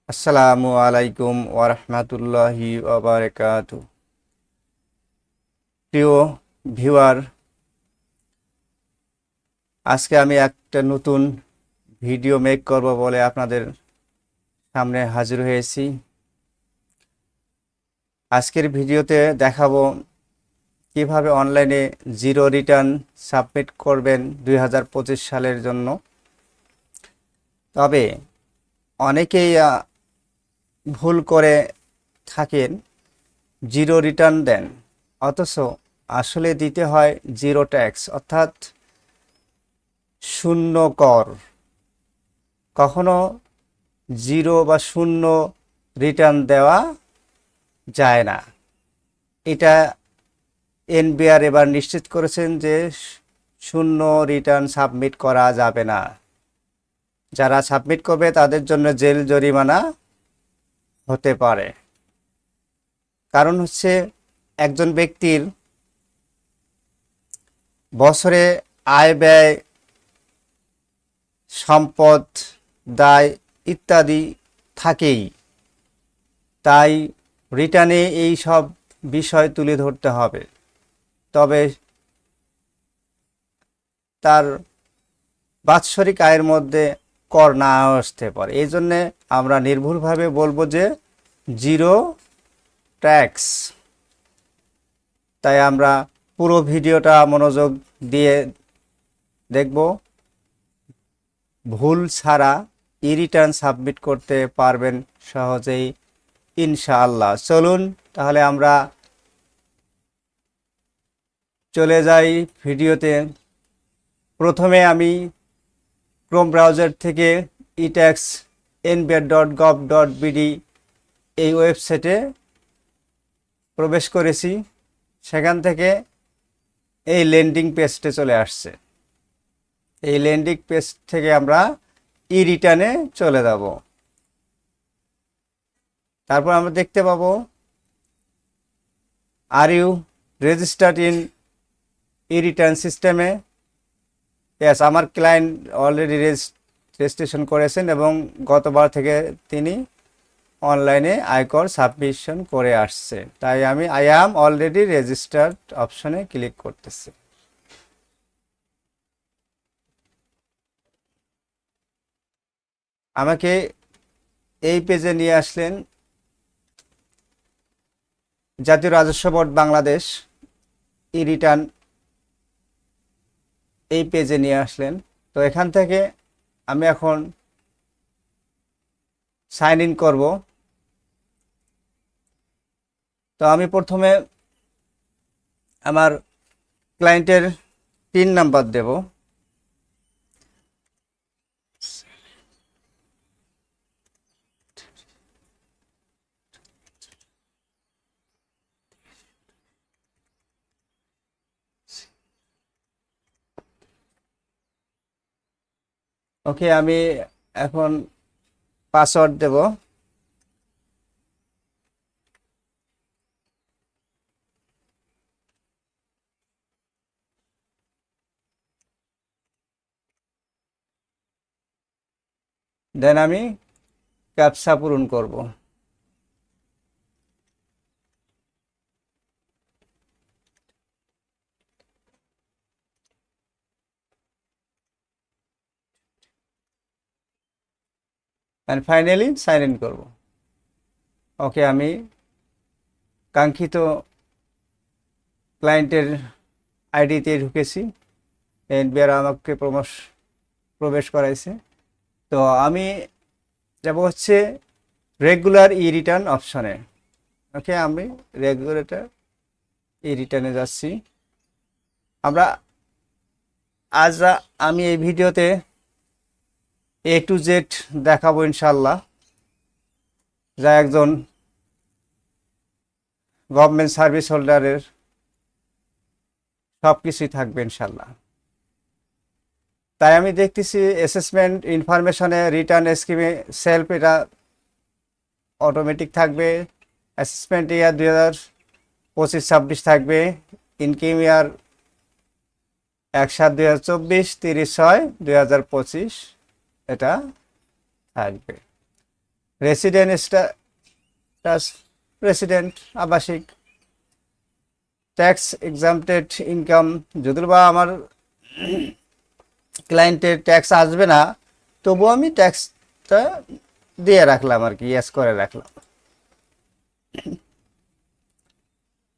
আসসালামু আলাইকুম ওরহমতুল্লাহি ওবারাকাতু। প্রিয় ভিউয়ার, আজকে আমি একটা নতুন ভিডিও মেক করব বলে আপনাদের সামনে হাজির হয়েছি। আজকের ভিডিওতে দেখাবো কিভাবে অনলাইনে জিরো রিটার্ন সাবমিট করবেন 2025 সালের জন্য। তবে অনেকেই ভুল করে থাকেন, জিরো রিটার্ন দেন, অথচ আসলে দিতে হয় জিরো ট্যাক্স, অর্থাৎ শূন্য কর। কখনো জিরো বা শূন্য রিটার্ন দেওয়া যায় না। এটা এনবিআর এবার নিশ্চিত করেছেন যে শূন্য রিটার্ন সাবমিট করা যাবে না। যারা সাবমিট করবে তাদের জন্য জেল জরিমানা হতে পারে। কারণ হচ্ছে, একজন ব্যক্তির বছরে আয় ব্যয়, সম্পদ, দায় ইত্যাদি থাকেই, তাই রিটার্নে এই সব বিষয় তুলে ধরতে হবে। তবে তার বাৎসরিক আয়ের মধ্যে কর না আসতে পারে। এই জন্যে আমরা নির্ভুলভাবে বলবো যে জিরো ট্যাক্স। তাই আমরা পুরো ভিডিওটা মনোযোগ দিয়ে দেখব। ভুল ছাড়া ই রিটার্ন সাবমিট করতে পারবেন সহজেই ইনশাআল্লাহ। চলুন তাহলে আমরা চলে যাই ভিডিওতে। প্রথমে আমি ক্রোম ব্রাউজার থেকে etax.nbr.gov.bd এই ওয়েবসাইটে প্রবেশ করেছি। সেখান থেকে এই ল্যান্ডিং পেজটে চলে আসছে। এই ল্যান্ডিং পেজ থেকে আমরা ই রিটার্নে চলে যাব। তারপর আমরা দেখতে পাবো, are you registered in e return সিস্টেমে? ইয়েস, আমার ক্লায়েন্ট অলরেডি রেজিস্ট্রেশন করেছেন এবং গতবার থেকে তিনি অনলাইনে আয়কর সাবমিশন করে আসছে। তাই আমি আই অ্যাম অলরেডি রেজিস্টার্ড অপশনে ক্লিক করতেছি। আমাকে এই পেজে নিয়ে আসলেন। জাতীয় রাজস্ব বোর্ড বাংলাদেশ ই রিটার্ন এই পেজে নিয়ে আসলেন। তো এখান থেকে আমি এখন সাইন ইন করব। তো আমি প্রথমে আমার ক্লায়েন্টের পিন নাম্বার দেব। ওকে, আমি এখন পাসওয়ার্ড দেব। দেন আমি ক্যাপচা পূরণ করব। অ্যান্ড ফাইনালি সাইন ইন করব। ওকে, আমি কাঙ্ক্ষিত ক্লায়েন্টের আইডিতে ঢুকেছি। এনবিআর আমাকে প্রবেশ করাইছে। তো আমি যাব হচ্ছে রেগুলার ই রিটার্ন অপশনে। ওকে, আমি রেগুলার ই রিটার্নে যাচ্ছি। আমরা আজ আমি এই ভিডিওতে এ টু জেড দেখাবো ইনশাল্লাহ, যা একজন গভর্নমেন্ট সার্ভিস হোল্ডারের সব কিছুই থাকবে ইনশাল্লাহ। তাই আমি দেখতেছি অ্যাসেসমেন্ট ইনফরমেশনে রিটার্ন স্কিমে সেলফ, এটা অটোমেটিক থাকবে। অ্যাসেসমেন্ট ইয়ার 2025-26 থাকবে। ইনকাম ইয়ার 1/7/2024, 30/6/2025 এটা থাকবে। রেসিডেন্ট স্ট্যাটাস, রেসিডেন্ট আবাসিক। ট্যাক্স এক্সাম্পটেড ইনকাম, যদিও বা আমার ক্লায়েন্টের ট্যাক্স আসবে না, তবুও আমি ট্যাক্সটা দিয়ে রাখলাম আর কি, ইয়েস করে রাখলাম।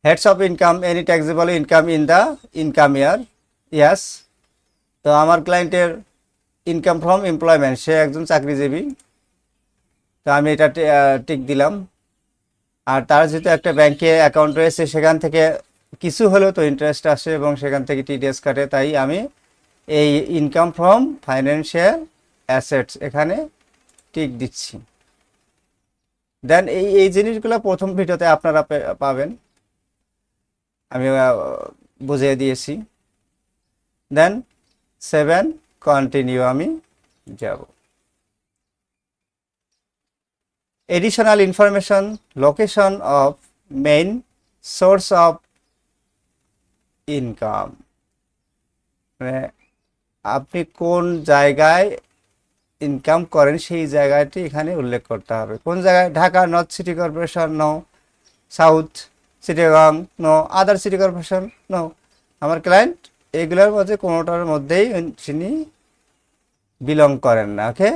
Heads of income, any taxable income in the income year, yes. তো আমার ক্লায়েন্টের ইনকাম ফ্রম এমপ্লয়মেন্ট, সে একজন চাকরিজীবী, তো আমি এটা টিক দিলাম। আর তার যেহেতু একটা ব্যাংকে অ্যাকাউন্ট রয়েছে, সেখান থেকে কিছু হলেও তো ইন্টারেস্ট আসে এবং সেখান থেকে টিডিএস কাটে, তাই আমি এই ইনকাম ফ্রম ফাইন্যান্সিয়াল অ্যাসেটস এখানে টিক দিচ্ছি। দেন এই জিনিসগুলো প্রথম ভিডিওতে আপনারা পাবেন, আমি বুঝিয়ে দিয়েছি। দেন 7 কন্টিনিউ আমি যাব। Additional information, location of main source of income, মানে আপনি কোন জায়গায় ইনকাম করেন সেই জায়গাটি এখানে উল্লেখ করতে হবে। কোন জায়গায়? Dhaka, north city corporation, no. South Chittagong, no. Other city corporation, no. আমার ক্লায়েন্ট এগুলোর মধ্যে কোনোটার মধ্যেই তিনি বিলং করেন না। ওকে,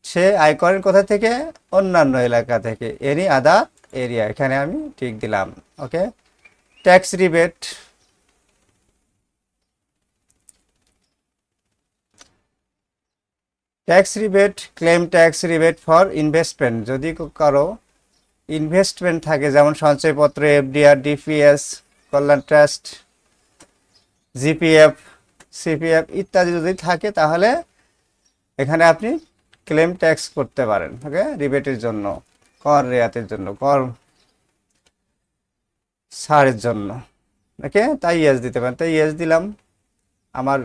সে আয় করেন কোথা থেকে? অন্যান্য এলাকা থেকে, এনি আদার এরিয়া, এখানে আমি ঠিক দিলাম। Okay, tax rebate, tax rebate, claim tax rebate for investment, যদি কারো ইনভেস্টমেন্ট থাকে, যেমন সঞ্চয়পত্র, এফডিআর, ডিপিএস, কল্যাণ ট্রাস্ট, জিপিএফ, সিপিএফ ইত্যাদি যদি থাকে, তাহলে এখানে আপনি ক্লেম ট্যাক্স করতে পারেন। ওকে, রিবেটের জন্য, কর রেয়াতের জন্য, কর ছাড়ের জন্য। ওকে, তাই ইয়েস দিতে পারেন। তাই ইয়েস দিলাম। আমার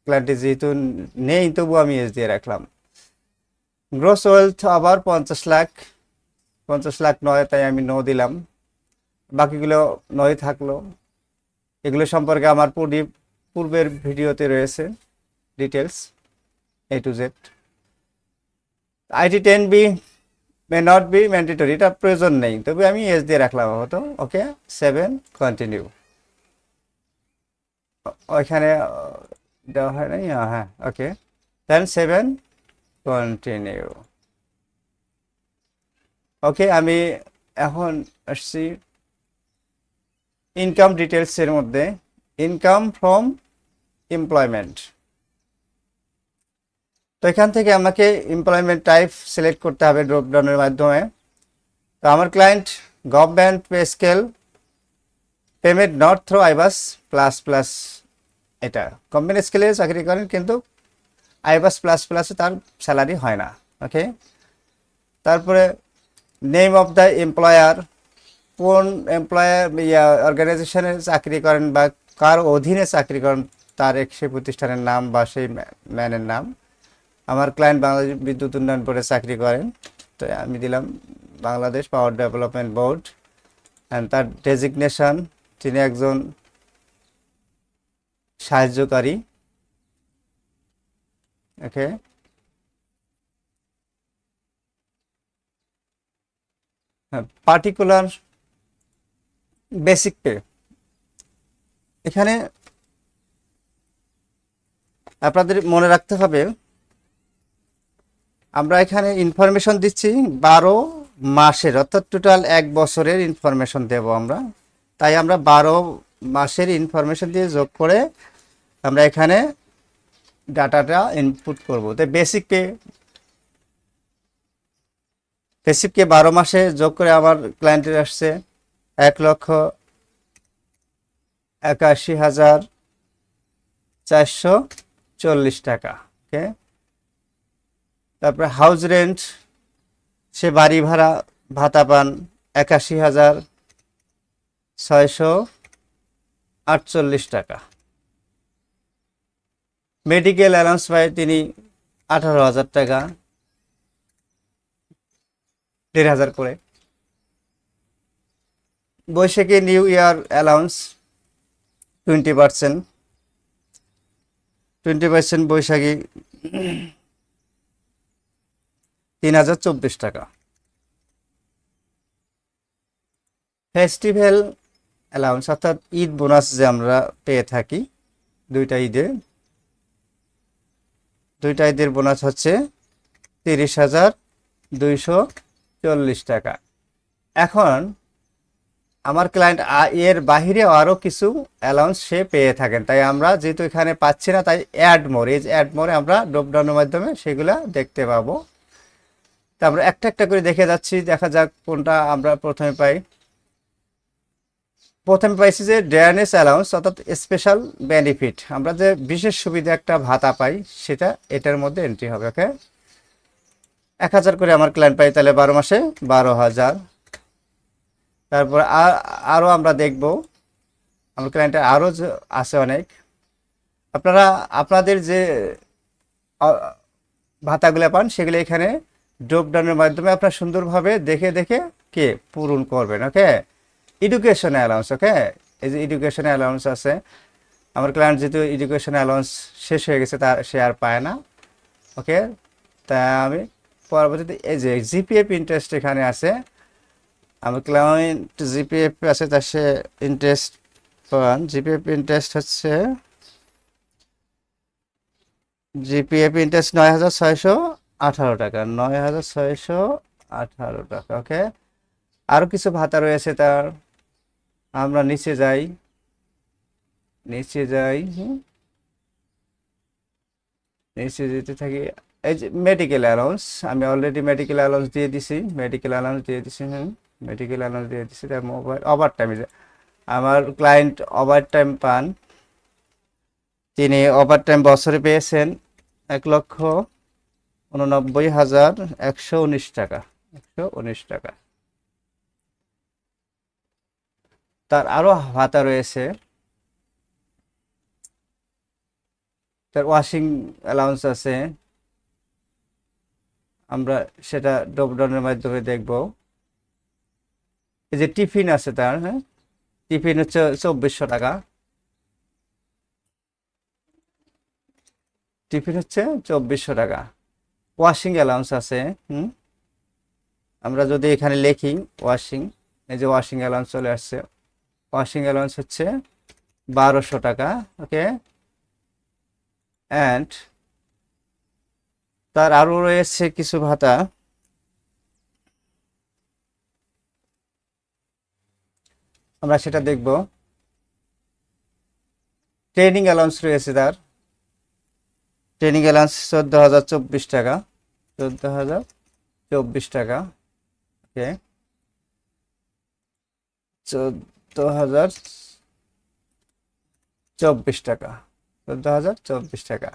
ক্লায়েন্টে যেহেতু নেই, তবু আমি ইয়েস দিয়ে রাখলাম। গ্রোস ওয়েলথ আবার 50 লাখ, 50 লাখ নয়, তাই আমি নো দিলাম। বাকিগুলো নয় থাকলো। এগুলো সম্পর্কে আমার পূর্বের ভিডিওতে রয়েছে details A to Z। IT10B may not be mandatory, এটা প্রয়োজন নেই, তবে আমি এস দিয়ে রাখলাম হতো। ওকে, 7 কন্টিনিউ। ওইখানে দেওয়া হয় নাই, হ্যাঁ। ওকে, দেন 7 কন্টিনিউ। ওকে, আমি এখন আসছি ইনকাম ডিটেলসের মধ্যে। ইনকাম ফ্রম এমপ্লয়মেন্ট, তো এখান থেকে আমাকে এমপ্লয়মেন্ট টাইপ সিলেক্ট করতে হবে ড্রপডাউনের মাধ্যমে। তো আমার client government pay scale, payment not through আইবাস plus plus, এটা গভর্নমেন্ট স্কেলে চাকরি করেন, কিন্তু আইবাস প্লাস প্লাসে তার স্যালারি হয় না। ওকে, তারপরে নেম অফ দ্য এমপ্লয়ার, কোন এমপ্লয়ার অর্গানাইজেশনে চাকরি করেন বা কার অধীনে চাকরি করেন, তার সেই প্রতিষ্ঠানের নাম বা সেই ম্যানের নাম। আমার ক্লায়েন্ট বাংলাদেশ বিদ্যুৎ উন্নয়ন বোর্ডে চাকরি করেন, তো আমি দিলাম Bangladesh power development board. And তার ডেজিগনেশন, তিনি একজন সাহায্যকারী। ওকে, পার্টিকুলার বেসিক পে, এখানে আপনাদের মনে রাখতে হবে, আমরা এখানে ইনফরমেশন দিচ্ছি 12 মাসের, অর্থাৎ টোটাল 1 বছরের ইনফরমেশন দেব আমরা। তাই আমরা 12 মাসের ইনফরমেশন দিয়ে যোগ করে আমরা এখানে ডাটাটা ইনপুট করব। তো বেসিককে 12 মাসে যোগ করে আমার ক্লায়েন্টের আসছে 1,81,440 টাকা। ওকে, তারপরে হাউস রেন্ট, সে বাড়ি ভাড়া ভাতা পান 81,648 টাকা। মেডিকেল অ্যালাউন্স পায় তিনি 18,000 টাকা, 1,500 করে। বৈশাখী নিউ ইয়ার অ্যালাউন্স 20%, 20% বৈশাখী 3,024 টাকা। ফেস্টিভ্যাল অ্যালাউন্স অর্থাৎ ঈদ বোনাস যে আমরা পেয়ে থাকি দুইটা ঈদে, দুইটা ঈদের বোনাস হচ্ছে 30,240 টাকা। এখন আমার ক্লায়েন্ট এর বাহিরে আরও কিছু অ্যালাউন্স সে পেয়ে থাকেন, তাই আমরা যেহেতু এখানে পাচ্ছি না তাই অ্যাড মোর, এই অ্যাড মোরে আমরা ড্রপডাউনের মাধ্যমে সেগুলা দেখতে পাবো। তা আমরা একটা একটা করে দেখে যাচ্ছি, দেখা যাক কোনটা আমরা প্রথমে পাই। প্রথমে পাইছি যে ডেয়ারনেস অ্যালাউন্স অর্থাৎ স্পেশাল বেনিফিট, আমরা যে বিশেষ সুবিধা একটা ভাতা পাই সেটা এটার মধ্যে এন্ট্রি হবে। ওকে, 1,000 করে আমার ক্লায়েন্ট পাই, তাহলে 12 মাসে 12,000। তারপর আরও আমরা দেখব আমার ক্লায়েন্টের আরও আছে অনেক। আপনারা আপনাদের যে ভাতাগুলো পান সেগুলো এখানে ড্রপডাউনের মাধ্যমে আপনারা সুন্দরভাবে দেখে দেখে কে পূরণ করবেন। ওকে, এডুকেশন অ্যালাউন্স। ওকে, এই যে এডুকেশন অ্যালাউন্স আছে, আমার ক্লায়েন্ট যেহেতু এডুকেশন অ্যালাউন্স শেষ হয়ে গেছে তার সে আর পায় না। ওকে, তা আমি পরবর্তীতে এই যে জিপিএফ ইন্টারেস্ট এখানে আছে, আমার ক্লায়েন্ট জিপিএফ আছে তার সে ইন্টারেস্ট পান। জিপিএফ ইন্টারেস্ট হচ্ছে জিপিএফ ইন্টারেস্ট 9,618 টাকা, 9,618 টাকা। ওকে, আরও কিছু ভাতা রয়েছে তার, আমরা নিচে যাই, নিচে যাই, নিচে যেতে থাকি। এই যে মেডিকেল অ্যালাউন্স, আমি অলরেডি মেডিকেল অ্যালাউন্স দিয়ে দিছি, মেডিকেল অ্যালাউন্স দিয়ে দিছি, মেডিকেল অ্যালাউন্স দিয়ে দিছি। তার মোবাইল ওভার টাইম, আমার ক্লায়েন্ট ওভার টাইম পান, তিনি ওভার টাইম বছরে পেয়েছেন 1,89,119 টাকা, 119 টাকা। তার আরও ভাতা রয়েছে, তার ওয়াশিং অ্যালাউন্স আছে, আমরা সেটা ড্রপডাউনের মাধ্যমে দেখব। এই যে টিফিন আছে তার, হ্যাঁ, টিফিন হচ্ছে 2,400 টাকা, টিফিন হচ্ছে 2,400 টাকা। ওয়াশিং অ্যালাউন্স আছে, আমরা যদি এখানে লিখি ওয়াশিং, এই যে ওয়াশিং অ্যালাউন্স চলে আসছে, ওয়াশিং অ্যালাউন্স হচ্ছে 1,200 টাকা। ওকে, অ্যান্ড তার আরও রয়েছে কিছু ভাতা, আমরা সেটা দেখব। ট্রেনিং অ্যালাউন্স রয়েছে তার, ট্রেনিং অ্যালাউন্স 14,024 টাকা, 14,024 টাকা। ওকে, 14,024 টাকা, 14,024 টাকা।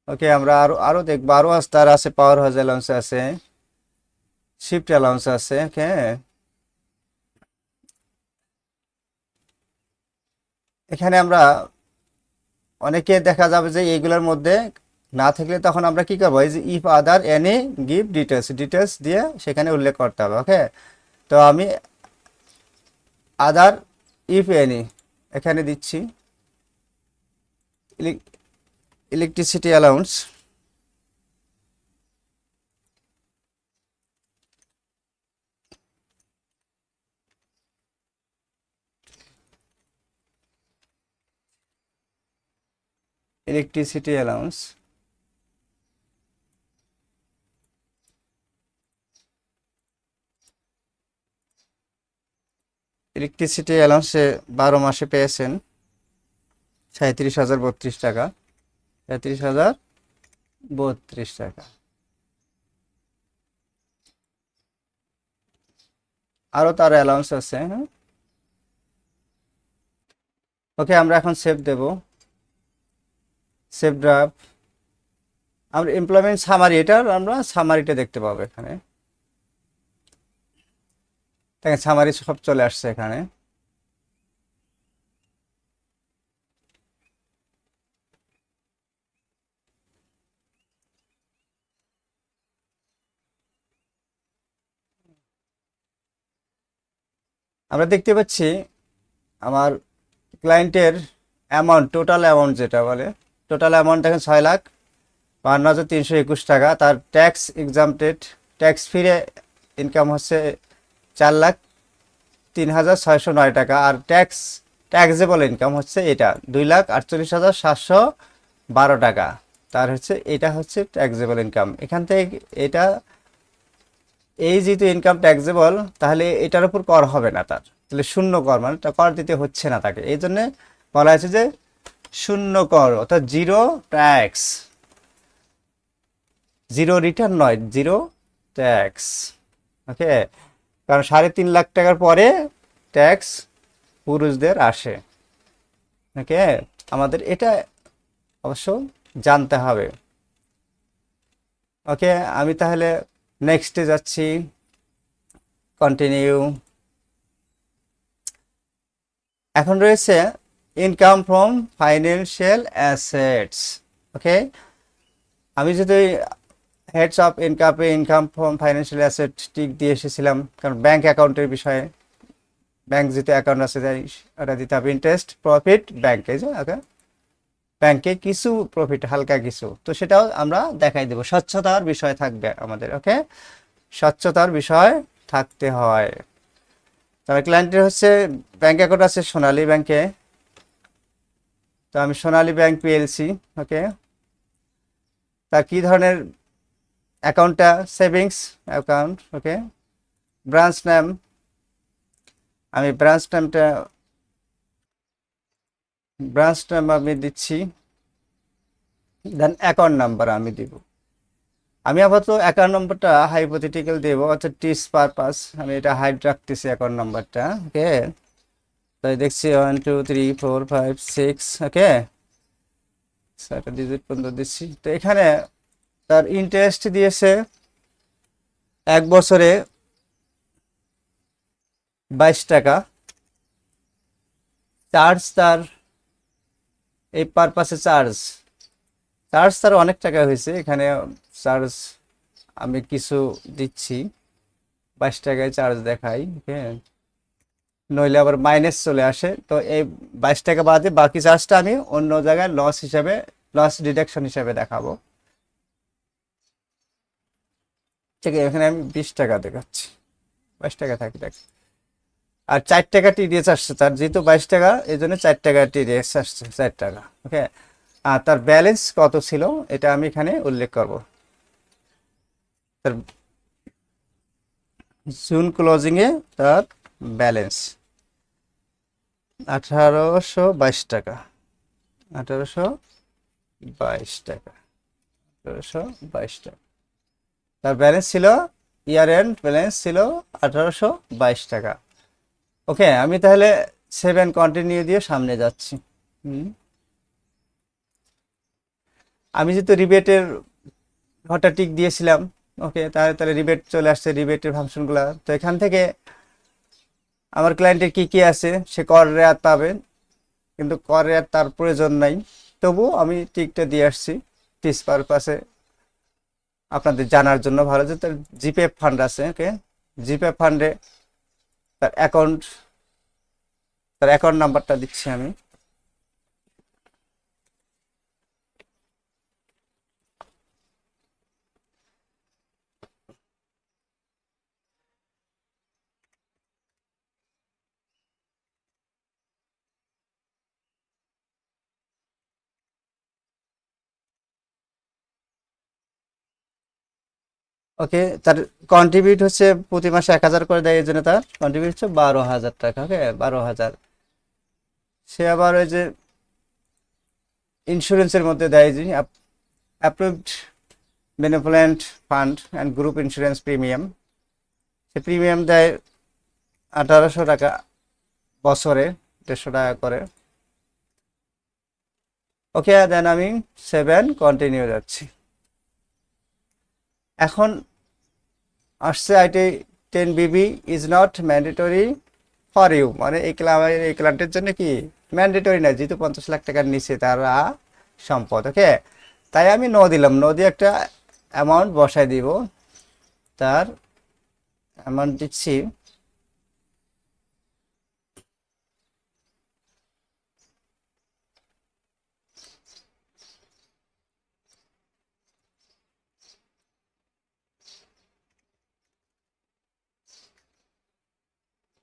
ওকে, আমরা আরো আরো দেখবো, আরো তার আছে পাওয়ার হাউস অ্যালাউন্স আছে, শিফট অ্যালাউন্স আছে। ওকে, এখানে আমরা অনেকে দেখা যাবে যে এইগুলোর মধ্যে না থাকলে তখন আমরা কি করবো, এই যে if other any give details, details দিয়ে সেখানে উল্লেখ করতে হবে। ওকে, তো আমি আদার ইফ এনি এখানে দিচ্ছি, electricity allowance, electricity allowance, electricity অ্যালাউন্সে 12 মাসে পেয়েছেন 37,032 টাকা, 37,032 টাকা। আরও তার অ্যালাউন্স আছে। হ্যাঁ, ওকে, আমরা এখন সেভ দেব, সেভ ড্রাফট। আমরা এমপ্লয়মেন্ট সামারি, এটার আমরা সামারিটা দেখতে পাবো এখানে, দেখেন সামারি সব চলে আসছে এখানে। আমরা দেখতে পাচ্ছি আমার ক্লায়েন্টের অ্যামাউন্ট, টোটাল অ্যামাউন্ট যেটা বলে, টোটাল অ্যামাউন্ট দেখেন 6,52,321 টাকা। তার tax exempted, tax free income হচ্ছে 4,03,609 টাকা। আর ট্যাক্সেবল ইনকাম হচ্ছে এটা 2,48,712 টাকা। তার হচ্ছে এটা হচ্ছে ট্যাক্সেবল ইনকাম। এখান থেকে এটা এই যেহেতু ইনকাম ট্যাক্সেবল, তাহলে এটার উপর কর হবে না, তার তাহলে শূন্য কর, মানে কর দিতে হচ্ছে না তাকে। এই জন্য বলা হয়েছে যে শূন্য কর, অর্থাৎ জিরো ট্যাক্স, জিরো রিটার্ন নয়, জিরো ট্যাক্স। ওকে, কারণ 3.5 লাখ টাকার পরে ট্যাক্স পুরুষদের আসে। ওকে, আমাদের এটা অবশ্য জানতে হবে। ওকে, আমি তাহলে নেক্সটে যাচ্ছি, কন্টিনিউ। এখন রয়েছে income from financial assets. Okay, আমি যদি heads of income from financial asset tick দিয়ে এসেছিলাম, কারণ ব্যাংক অ্যাকাউন্টের বিষয়ে, ব্যাংক যেহেতু অ্যাকাউন্ট আছে তাই ওটা দিতে হবে। ইন্টারেস্ট প্রফিট ব্যাংকে, যে ওকে, ব্যাংকে কিছু প্রফিট, হালকা কিছু, তো সেটাও আমরা দেখাই দেব। স্বচ্ছতার বিষয় থাকবে আমাদের। ওকে, স্বচ্ছতার বিষয় থাকতে হয়। তবে ক্লায়েন্টের হচ্ছে ব্যাংক অ্যাকাউন্ট আছে সোনালী ব্যাংকে, তো আমি সোনালী ব্যাংক পিএলসি। ওকে, তার কি ধরনের অ্যাকাউন্টটা? Savings account. Okay, branch name, আমি ব্রাঞ্চ নেম আমি দিচ্ছি, দেন অ্যাকাউন্ট নাম্বার আমি দিব। আমি আপাতত অ্যাকাউন্ট নাম্বারটা হাইপোথেটিক্যাল দেব, অর্থাৎ টিস পারপাস, আমি এটা হাইড রাখতেছি অ্যাকাউন্ট নাম্বারটা। ওকে, তাই দেখছি 1 2 3 4 5 6। ওকে, একটা ডিজিট পর্যন্ত দিচ্ছি। তো এখানে তার ইন্টারেস্ট দিয়েছে 1 বছরে 22 টাকা। চার্জ তার এই পারপাসে চার্জ তার অনেক টাকা হয়েছে এখানে। চার্জ আমি কিছু দিচ্ছি, 22 টাকায় চার্জ দেখাই। হ্যাঁ, নইলে আবার মাইনাস চলে আসে। তো এই 22 টাকা বাদে বাকি চার্জটা আমি অন্য জায়গায় লস ডিডাকশন হিসাবে দেখাবো। ঠিক আছে, এখানে আমি 20 টাকা দেখাচ্ছি, 22 টাকা থাকি দেখ। আর 4 টাকা টিডিএস আসছে তার, যেহেতু 22 টাকা এই জন্য 4 টাকা টিডিএস আসছে, 4 টাকা। ওকে, আর তার ব্যালেন্স কত ছিল এটা আমি এখানে উল্লেখ করব। তার জুন ক্লোজিং এ তার ব্যালেন্স 1822 টাকা। 1822 টাকা, 1822 টাকা তার ব্যালেন্স ছিল। ইয়ার এন্ড ব্যালেন্স ছিল 1822 টাকা। ওকে, আমি তাহলে 7 কন্টিনিউ দিয়ে সামনে যাচ্ছি। আমি যেহেতু রিবেটের ঘরটা টিক দিয়েছিলাম, ওকে, তাহলে রিবেট চলে আসছে, রিবেটের ফাংশনগুলো। তো এখান থেকে আমার ক্লায়েন্টের কি কি আছে, সে কর রেয়াত পাবে, কিন্তু কর রেয়াত তার প্রয়োজন নাই, তবু আমি টিকটা দিয়ে আসছি টিস পারপাসে, আপনাদের জানার জন্য ভালো। যে তার জিপে ফান্ড আছে। ওকে, জিপে ফান্ডে তার অ্যাকাউন্ট নাম্বারটা দিচ্ছি আমি। ওকে, তার কন্ট্রিবিউট হচ্ছে প্রতি মাসে 1,000 করে দেয়, এই জন্য তার কন্ট্রিবিউট হচ্ছে 12,000 টাকা। ওকে, 12,000। সে আবার ওই যে ইন্স্যুরেন্সের মধ্যে দেয় যে approved benevolent fund and group insurance premium, সে প্রিমিয়াম দেয় 1,800 টাকা বছরে, 1,500 টাকা করে। ওকে, দেন আমি 7 কন্টিনিউ যাচ্ছি। এখন আসছে IT 10BB is not mandatory for you, মানে এই ক্লায়েন্টের জন্য কি ম্যান্ডেটরি না, যেহেতু 50 লাখ টাকার নিচে তারা সম্পদ। ওকে, তাই আমি নো দিলাম, নো দিয়ে একটা অ্যামাউন্ট বসাই দিব। তার অ্যামাউন্ট দিচ্ছি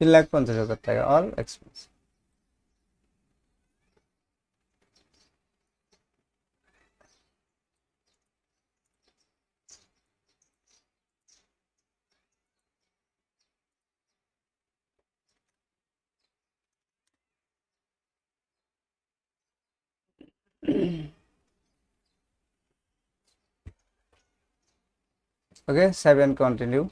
3,50,000 টাকা অল এক্সপেন্স। ওকে, 7 কন্টিনিউ।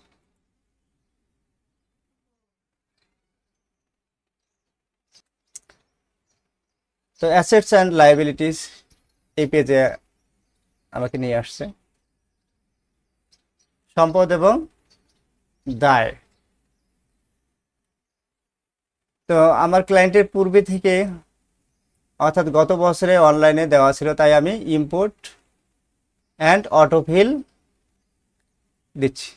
তো অ্যাসেটস অ্যান্ড লায়াবিলিটিস এই পেজে আমাকে নিয়ে আসছে। সম্পদ এবং দায়। তো আমার ক্লায়েন্টের পূর্বে থেকে অর্থাৎ গত বছরে অনলাইনে দেওয়া ছিল, তাই আমি ইম্পোর্ট অ্যান্ড অটোফিল দিচ্ছি।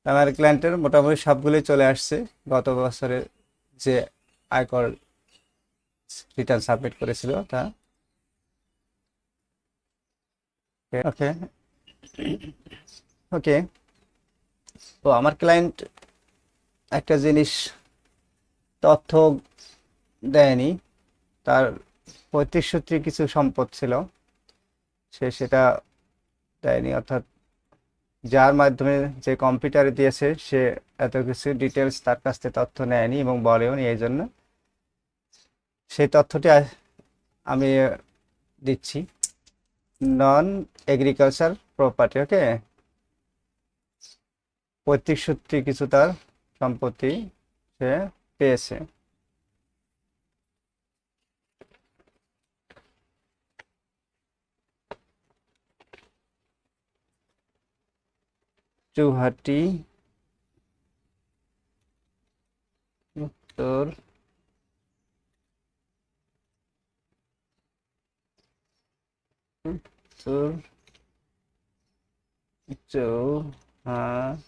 আমার ক্লায়েন্টের মোটামুটি সবগুলোই চলে আসছে গত বছরের যে আয়কর রিটার্ন সাবমিট করেছিল তা। ওকে ওকে। তো আমার ক্লায়েন্ট একটা জিনিস তথ্য দেয়নি, তার পৈতৃক সূত্রে কিছু সম্পদ ছিল, সে সেটা দেয়নি। অর্থাৎ যার মাধ্যমে যে কম্পিউটারে দিয়েছে সে এত কিছু ডিটেলস তার কাছ থেকে তথ্য নেয়নি এবং বলেও নি, এই জন্য সেই তথ্যটি আমি দিচ্ছি। নন এগ্রিকালচার প্রপার্টি। ওকে, পৈতৃক সূত্রে কিছু তার সম্পত্তি সে পেয়েছে। চৌহাটি, উত্তর উত্তর চৌহাটি,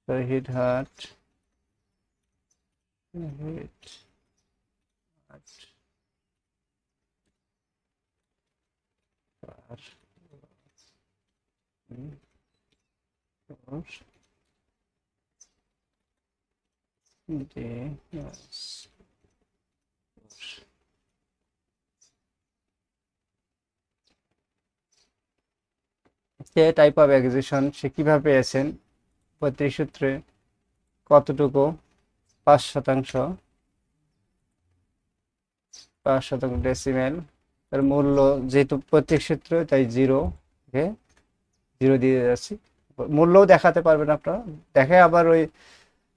শহীদহাট, শহীদহাট, সে টাইপ অফ অ্যাকুইজিশন সে কিভাবে পেয়েছেন, পৈতৃক সূত্রে কতটুকু, 5%, 5% ডেসিমেল। এর মূল্য যেহেতু পৈতৃক সূত্র তাই 0, ওকে 0 দিয়ে যাচ্ছি। মূল্যও দেখাতে পারবেন আপনারা, দেখে আবার ওই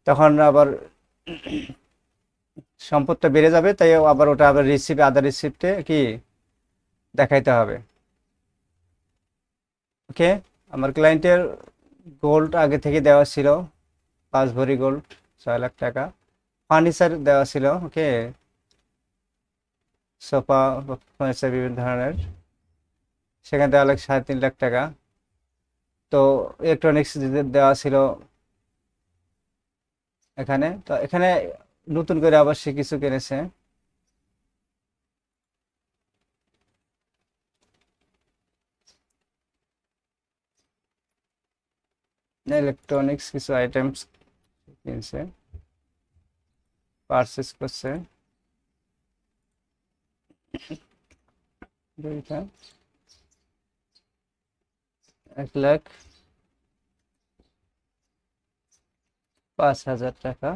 তখন আবার সম্পদটা বেড়ে যাবে, তাই আবার ওটা আবার রিসিপ্ট, আদার রিসিপ্টে কি দেখাইতে হবে। ওকে, আমার ক্লায়েন্টের গোল্ড আগে থেকে দেওয়া ছিল 5 ভরি গোল্ড, 6 লাখ টাকা। ফার্নিচার দেওয়া ছিল, ওকে সোফা ফার্নিচার বিভিন্ন ধরনের, সেখানে দেওয়া লাগে 3.5 লাখ টাকা। তো ইলেকট্রনিক্স দেওয়া ছিল এখানে। তো এখানে নতুন করে আবার সে কিছু কিনেছে, ইলেকট্রনিক্স কিছু আইটেমস কিনছে, পারচেস করছে দুইটা, 1,05,000 টাকা।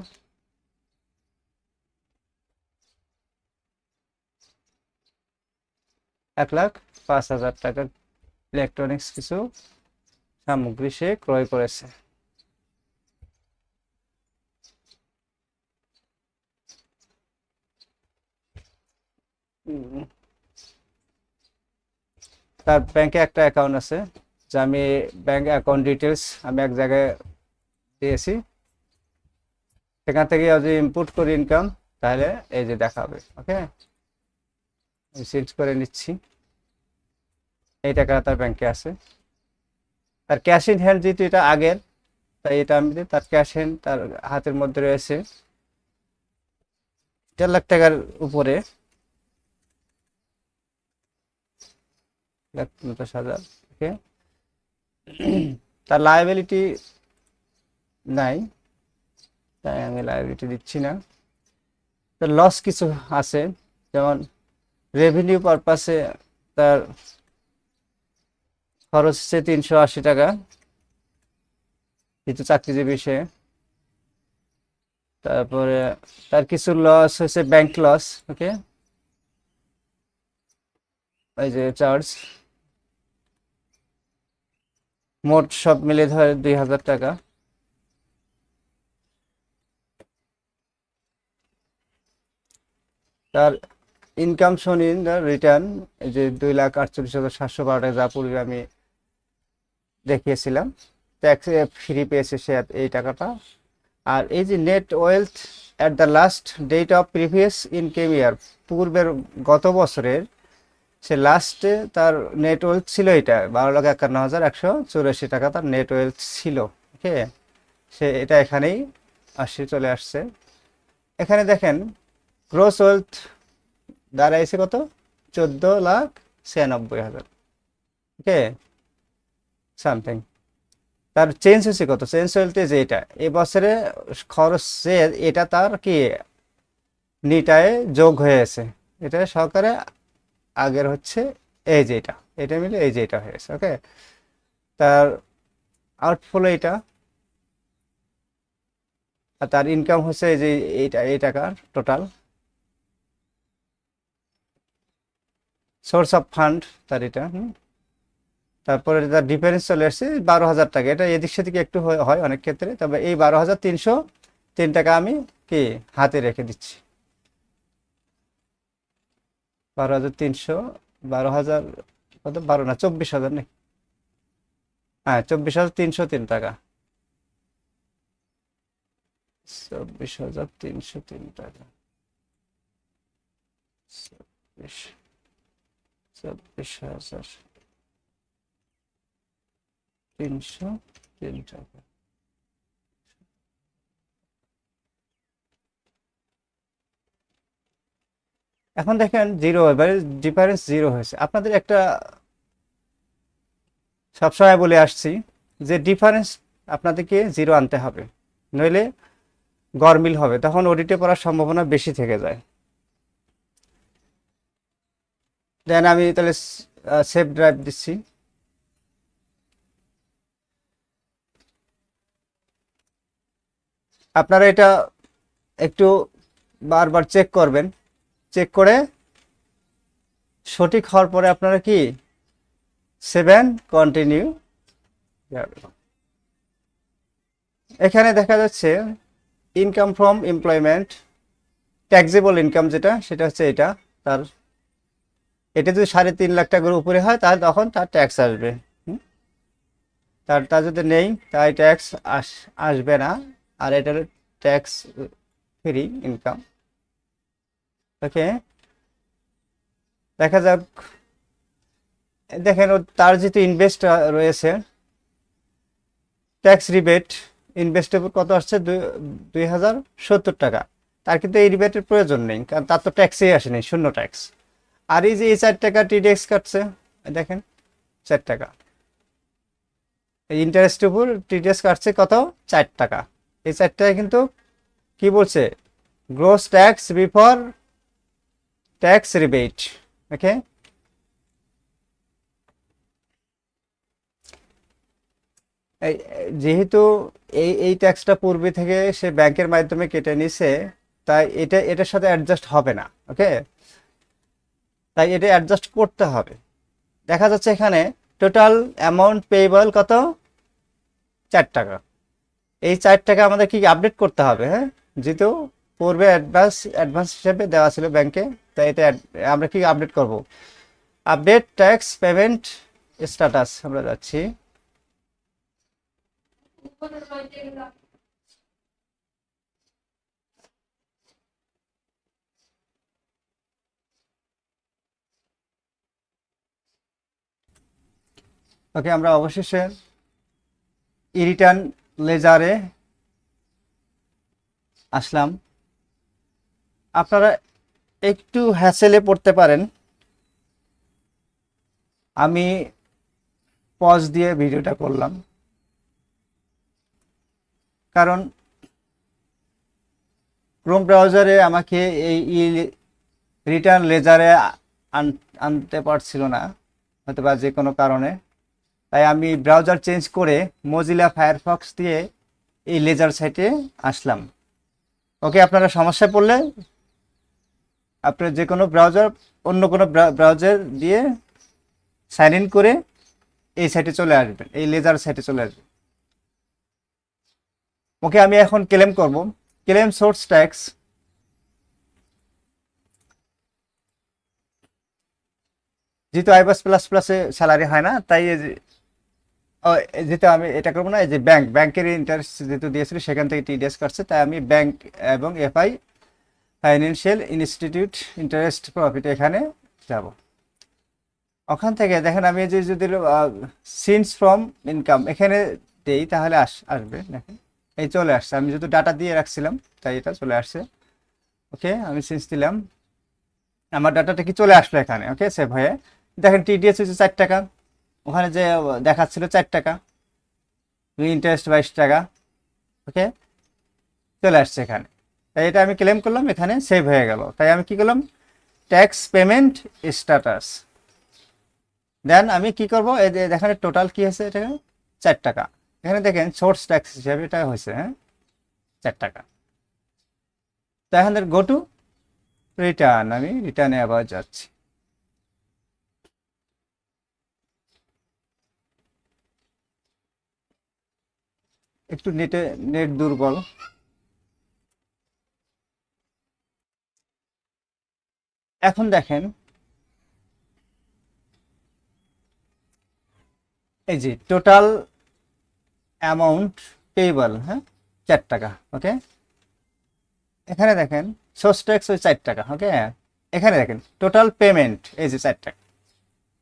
$1,05,000 ইলেকট্রনিক্স কিছু সামগ্রী সে ক্রয় করেছে। তার ব্যাংকে একটা অ্যাকাউন্ট আছে, যে আমি ব্যাংক অ্যাকাউন্ট ডিটেলস আমি এক জায়গায় দিয়েছি, সেখান থেকে যদি ইনপুট করি ইনকাম তাহলে এই যে দেখাবে। ওকে, আমি সিলেক্ট করে নিচ্ছি, এই টাকা তার ব্যাংকে আছে। তার ক্যাশ ইন হ্যান্ড যেহেতু এটা আগের, তাই এটা আমি তার ক্যাশ হ্যান্ড তার হাতের মধ্যে রয়েছে 1.5 লাখ টাকার উপরে, 1,50,000। ওকে, তার লায়াবিলিটি নাই, তাই আমি লাইবিলিটি দিচ্ছি না। তো লস কিছু আছে, যেমন রেভিনিউ পারপাসে তার খরচ হচ্ছে 380 টাকা, কিছু চাকরিজীবী সে। তারপরে তার কিছু লস হয়েছে, ব্যাংক লস। ওকে, এই যে চার্জ, মোট সব মিলে ধরে 2000 টাকা। তার ইনকাম শোনিন রিটার্ন, এই যে 2,48,712 টাকা, যা পূর্বে আমি দেখিয়েছিলাম। ট্যাক্স ফ্রি পেয়েছে সে এই টাকাটা। আর এই যে net wealth at the last date of previous income year, পূর্বের গত বছরের সে লাস্টে তার নেট ওয়েলথ ছিল এটা 12,51,184 টাকা তার নেট ওয়েলথ ছিল। ওকে, সে এটা এখানেই চলে আসছে। এখানে দেখেন গ্রোস ওয়েলথ দাঁড়াইছে কত, 14,96,000। ওকে, সামথিং। তার চেঞ্জ হয়েছে কত, চেঞ্জ হইতে যে এটা এই বছরে খরচ, এটা তার কি নিটায় যোগ হয়েছে, এটা সহকারে আগের হচ্ছে এই যে এটা মিলে এই যে এটা হয়েছে। ওকে, তার আউটফ্লো এটা, আর তার ইনকাম হচ্ছে এই যে এই টাকার টোটাল। সোর্স অফ ফান্ড তার এটা। তারপরে তার ডিফারেন্স চলে আসছে 12,000 টাকা। এটা এদিক সেদিক একটু হয় অনেক ক্ষেত্রে, তবে এই 12,303 টাকা আমি কি হাতে রেখে দিচ্ছি। 12,300, 12,000 কত, 12 না 24,000 নাকি, হ্যাঁ 24,303 টাকা। 24,303 টাকা, 24,303 টাকা। এখন দেখেন জিরো, এবারে ডিফারেন্স জিরো হয়েছে। আপনাদের একটা সবসময় বলে আসছি যে ডিফারেন্স আপনাদেরকে জিরো আনতে হবে, নইলে গরমিল হবে, তখন অডিটে পড়ার সম্ভাবনা বেশি থেকে যায়। দেন আমি তাহলে সেভ ড্রাইভ দিচ্ছি। আপনারা এটা একটু বারবার চেক করবেন, চেক করে সঠিক হওয়ার পরে আপনারা কি 7 কন্টিনিউ। এখানে দেখা যাচ্ছে income from employment, taxable income যেটা, সেটা হচ্ছে এটা। তার এটা যদি 3.5 লাখ টাকার উপরে হয় তাহলে তখন তার ট্যাক্স আসবে। তার যদি নেই তাই ট্যাক্স আসবে না। আর এটার ট্যাক্স ফ্রি ইনকাম। ওকে, দেখা যাক। দেখেন তার যেহেতু ইনভেস্ট রয়েছে, ট্যাক্স রিবেট ইনভেস্টেবল কত আসছে, 2,070 টাকা। তার কিন্তু এই রিবেটের প্রয়োজন নেই, কারণ তার তো ট্যাক্সই আসেনি, শূন্য ট্যাক্স। আর এই যে এই 4 টাকা টিডিএক্স কাটছে, দেখেন 4 টাকা, এই ইন্টারেস্ট উপর টিডিএস কাটছে কত, 4 টাকা। এই 4 টাকা কিন্তু কি বলছে, gross tax before tax rebate. Okay, যেহেতু এই ট্যাক্সটা পূর্বে থেকে সে ব্যাংকের মাধ্যমে কেটে নিছে, তাই এটার সাথে অ্যাডজাস্ট হবে না। ওকে, তাই এটা অ্যাডজাস্ট করতে হবে। দেখা যাচ্ছে এখানে টোটাল অ্যামাউন্ট পেয়েবল কত, 4 টাকা। এই 4 টাকা আমাদের কি আপডেট করতে হবে, হ্যাঁ, যেহেতু পূর্বে অ্যাডভান্স হিসেবে দেওয়া ছিল ব্যাংকে, তাই এটা আমরা কি আপডেট করব, আপডেট ট্যাক্স পেমেন্ট স্ট্যাটাস আমরা যাচ্ছি। ওকে, আমরা অবশেষে রিটার্ন লেজারে আসলাম। আপনারা একটু হ্যাসেলে পড়তে পারেন, আমি পজ দিয়ে ভিডিওটা করলাম, কারণ ক্রোম ব্রাউজারে আমাকে এই রিটার্ন লেজারে আনতে পারছিল না, হয়তো বা যে কোনো কারণে। তাই আমি ব্রাউজার চেঞ্জ করে মজিলা ফায়ারফক্স দিয়ে এই লেজার সাইটে আসলাম। ওকে, আপনারা সমস্যায় পড়লে আপনার যে কোনো ব্রাউজার, অন্য কোনো ব্রাউজার দিয়ে সাইন ইন করে এই সাইটে চলে আসবেন, এই লেজার সাইটে চলে আসবেন। ওকে, আমি এখন ক্লেম করব। Claim source tax. যেহেতু আইবাস প্লাস প্লাসে স্যালারি হয় না, তাই যেহেতু আমি এটা করবো না, এই যে ব্যাংকের ইন্টারেস্ট যেহেতু দিয়েছিল সেখান থেকে টিডিএস কাটছে, তাই আমি ব্যাংক এবং FI financial institute interest profit এখানে যাব। ওখান থেকে দেখেন আমি যে যদি সিন্স ফ্রম ইনকাম এখানে দেই তাহলে আসবে। দেখেন এই চলে আসছে, আমি যেহেতু ডাটা দিয়ে রাখছিলাম তাই এটা চলে আসছে। ওকে, আমি সিন্স দিলাম, আমার ডাটাটা কি চলে আসলো এখানে। ওকে, সেভ হয়ে দেখেন টিডিএস হচ্ছে 4 টাকা, ওখানে যে দেখাচ্ছিল 4 টাকা, ইন্টারেস্ট 22 টাকা। ওকে, চলে আসছে এখানে। তাই এটা আমি ক্লেম করলাম, এখানে সেভ হয়ে গেল। তাই আমি কি করলাম, ট্যাক্স পেমেন্ট স্ট্যাটাস। দেন আমি কি করব, এই যে দেখেন টোটাল কি হয়েছে, এটা 4 টাকা। এখানে দেখেন সোর্স ট্যাক্স হিসাবে এটা হয়েছে, হ্যাঁ 4 টাকা। তো এখন গো টু রিটার্ন, আমি রিটার্নে আবার যাচ্ছি। একটু নেট দুর্বল। এখন দেখেন এই যে টোটাল অ্যামাউন্ট পেয়েবল, হ্যাঁ 4 টাকা। ওকে, এখানে দেখেন সোর্স ট্যাক্স ওই 4 টাকা। ওকে, এখানে দেখেন টোটাল পেমেন্ট এই যে 4 টাকা,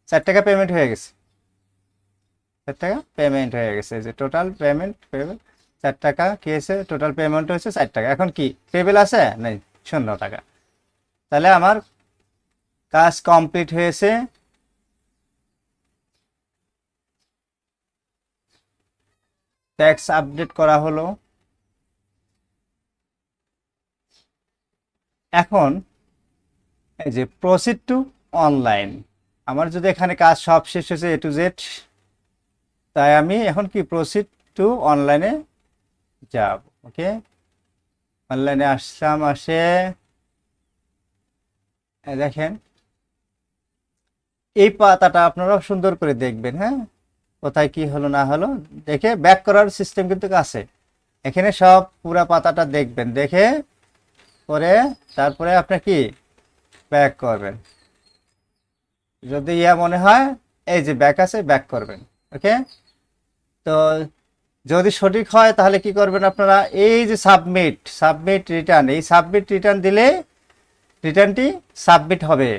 4 টাকা পেমেন্ট হয়ে গেছে, 4 টাকা পেমেন্ট হয়ে গেছে। এই যে টোটাল পেমেন্ট 4 টাকা কি হয়েছে, টোটাল পেমেন্ট হয়েছে 4 টাকা। এখন কি পেবেল আছে, নেই, 0 টাকা। তাহলে আমার কাজ কমপ্লিট হয়েছে। ট্যাক্স আপডেট করা হলো। এখন এই যে প্রসিড টু অনলাইন, আমার যদি এখানে কাজ সব শেষ হয়েছে A to Z, তাই আমি এখন কি প্রসিড টু অনলাইনে যাব। ওকে, অনলাইনে আসলাম, আসে দেখেন এই পাতাটা আপনারাও সুন্দর করে দেখবেন, হ্যাঁ কোথায় কি হলো না হলো দেখে ব্যাক করার সিস্টেম কিন্তু আছে এখানে। সব পুরা পাতাটা দেখবেন, দেখে পরে তারপরে আপনি কি ব্যাক করবেন। যদি মনে হয় এই যে ব্যাক আছে, ব্যাক করবেন। ওকে, তো যদি সঠিক হয় তাহলে কি করবেন আপনারা, এই যে সাবমিট রিটার্ন, এই সাবমিট রিটার্ন দিলে রিটার্নটি সাবমিট হবে।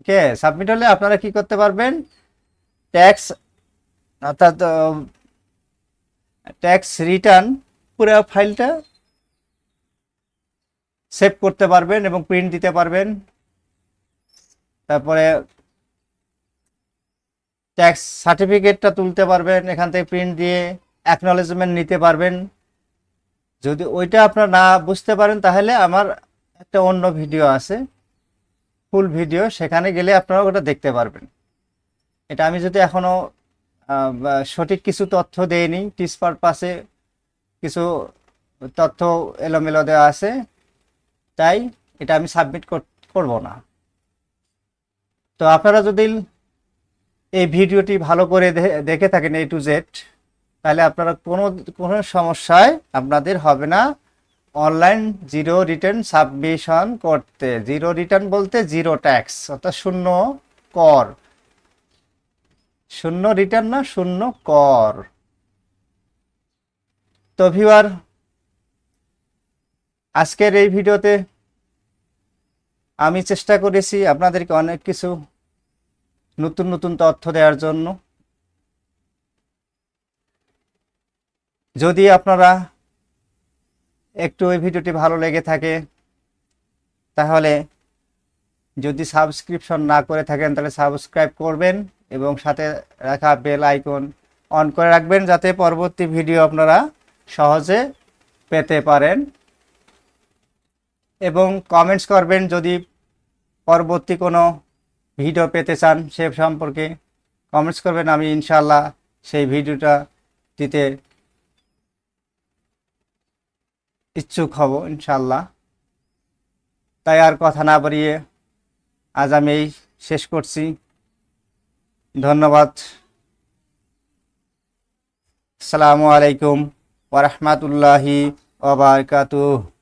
ওকে, সাবমিট হলে আপনারা কি করতে পারবেন, ট্যাক্স অর্থাৎ ট্যাক্স রিটার্ন পুরো ফাইলটা সেভ করতে পারবেন এবং প্রিন্ট দিতে পারবেন। তারপরে ট্যাক্স সার্টিফিকেটটা তুলতে পারবেন, এখান থেকে প্রিন্ট দিয়ে অ্যাকনলেজমেন্ট নিতে পারবেন। যদি ওইটা আপনারা না বুঝতে পারেন তাহলে আমার একটা অন্য ভিডিও আছে, ফুল ভিডিও, সেখানে গেলে আপনারা ওটা দেখতে পারবেন। এটা আমি যদি এখনো সঠিক কিছু তথ্য দেইনি, টিচ পারপাসে কিছু তথ্য এলোমেলো দেওয়া আছে, তাই এটা আমি সাবমিট করব না। তো আপনারা যদি এই ভিডিওটি ভালো করে দেখে থাকেন A to Z, তাহলে আপনারা কোনো সমস্যায় আপনাদের হবে না অনলাইন জিরো রিটার্ন সাবমিশন করতে। জিরো রিটার্ন বলতে জিরো ট্যাক্স, অর্থাৎ শূন্য কর, শূন্য রিটার্ন না, শূন্য কর। তো ভিউয়ার, আজকের এই ভিডিওতে আমি চেষ্টা করেছি আপনাদেরকে অনেক কিছু নতুন নতুন তথ্য দেওয়ার জন্য। যদি আপনারা একটু এই ভিডিওটি ভালো লেগে থাকে তাহলে যদি সাবস্ক্রিপশন না করে থাকেন তাহলে সাবস্ক্রাইব করবেন এবং সাথে রাখা বেল আইকন অন করে রাখবেন, যাতে পরবর্তী ভিডিও আপনারা সহজে পেতে পারেন। এবং কমেন্টস করবেন যদি পরবর্তী কোনো ভিডিও পেতে চান, সে সম্পর্কে কমেন্টস করবেন। আমি ইনশাআল্লাহ সেই ভিডিওটা দিতে ইচ্ছুক হব ইনশাআল্লাহ। তাই আর কথা না বাড়িয়ে আজ আমি এই শেষ করছি। ধন্যবাদ। আসসালামু আলাইকুম ওয়া রাহমাতুল্লাহি ওয়া বারাকাতুহু।